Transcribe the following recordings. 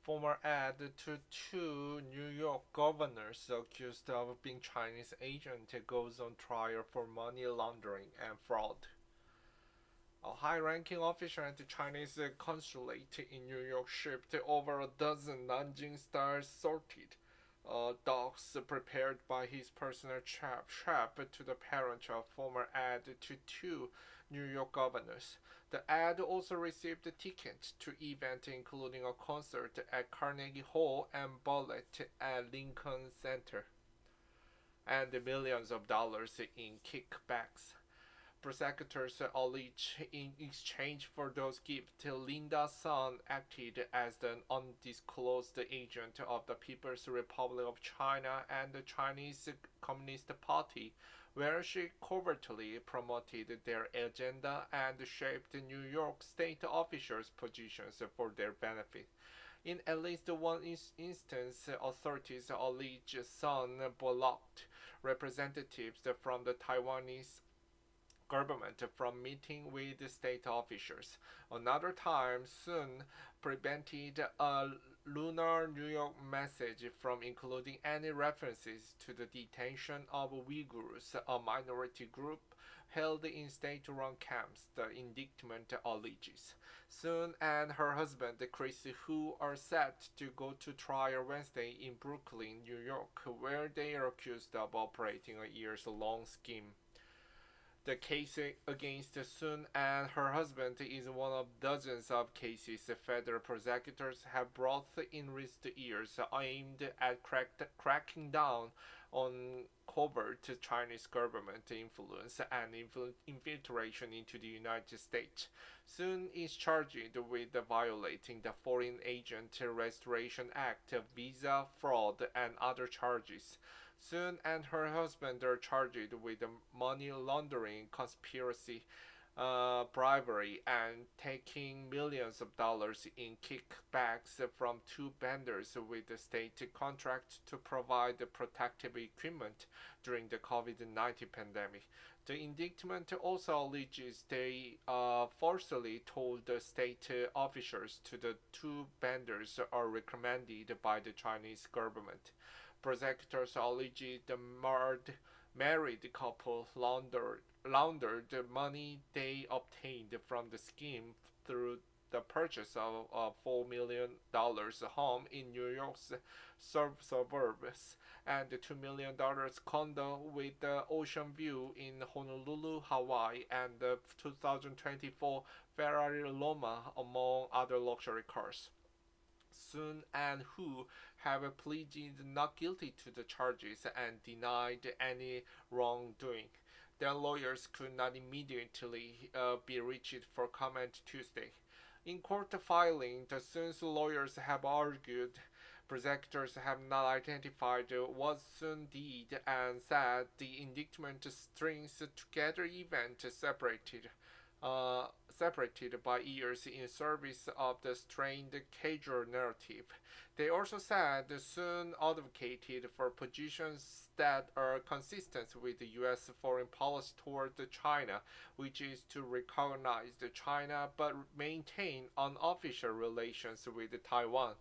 Former aide to two New York governors accused of being Chinese agent goes on trial for money laundering and fraud. A high-ranking official at the Chinese consulate in New York shipped over a dozen Nanjing-style sorted dogs prepared by his personal chef to the parents of former aide to two New York governors. The ad also received tickets to events including a concert at Carnegie Hall and ballet at Lincoln Center, and millions of dollars in kickbacks. Prosecutors allege in exchange for those gifts, Linda's son acted as an undisclosed agent of the People's Republic of China and the Chinese Communist Party, where she covertly promoted their agenda and shaped New York state officials' positions for their benefit. In at least one instance, authorities allege Sun blocked representatives from the Taiwanese government from meeting with state officials. Another time, Sun prevented a lunar New York message from including any references to the detention of Uyghurs, a minority group held in state-run camps, the indictment alleges. Sun and her husband, Chris, who are set to go to trial Wednesday in Brooklyn, New York, where they are accused of operating a years-long scheme. The case against Sun and her husband is one of dozens of cases federal prosecutors have brought in recent years aimed at cracking down on covert Chinese government influence and infiltration into the United States. Sun is charged with violating the Foreign Agent Restoration Act, visa fraud, and other charges. Sun and her husband are charged with money laundering, conspiracy, bribery, and taking millions of dollars in kickbacks from two vendors with the state contract to provide protective equipment during the COVID-19 pandemic. The indictment also alleges they forcibly told the state officials to the two vendors are recommended by the Chinese government. Prosecutors allege the married couple laundered the money they obtained from the scheme through the purchase of a $4 million home in New York's suburbs and the $2 million condo with the ocean view in Honolulu, Hawaii, and the 2024 Ferrari Loma, among other luxury cars. Sun and Hu have pleaded not guilty to the charges and denied any wrongdoing. Their lawyers could not immediately be reached for comment Tuesday. In court filing, the Sun's lawyers have argued prosecutors have not identified what Sun did and said the indictment strings together events separated by years in service of the strained casual narrative. They also said Sun advocated for positions that are consistent with the U.S. foreign policy toward China, which is to recognize China but maintain unofficial relations with Taiwan.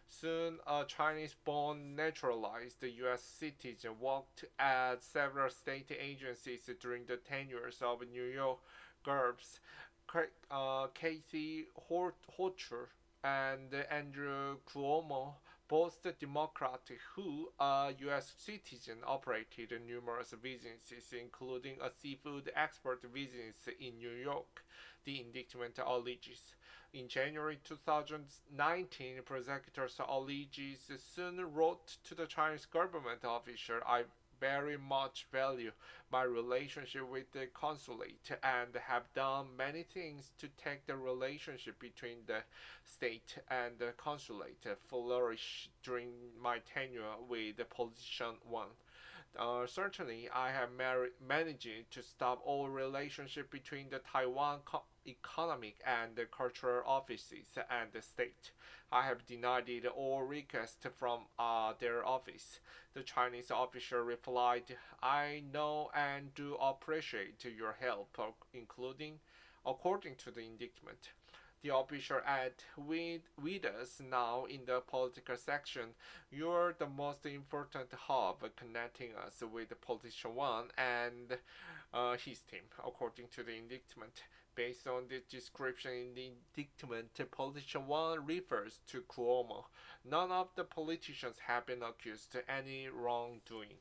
Soon, a Chinese-born naturalized U.S. citizen worked at several state agencies during the tenures of New York Gurbs, Kathy Hochul and Andrew Cuomo, both Democrats who, a U.S. citizen, operated numerous businesses, including a seafood export business in New York, the indictment alleges. In January 2019, prosecutors alleges Sun wrote to the Chinese government official, I very much value my relationship with the consulate and have done many things to take the relationship between the state and the consulate flourish during my tenure with the position one. Certainly, I have managed to stop all relationship between the Taiwan economic and cultural offices and the state. I have denied all requests from their office. The Chinese official replied, I know and do appreciate your help, including according to the indictment. The official aide with us now in the political section. You're the most important hub connecting us with politician one and his team, according to the indictment. Based on the description in the indictment, politician one refers to Cuomo. None of the politicians have been accused of any wrongdoing.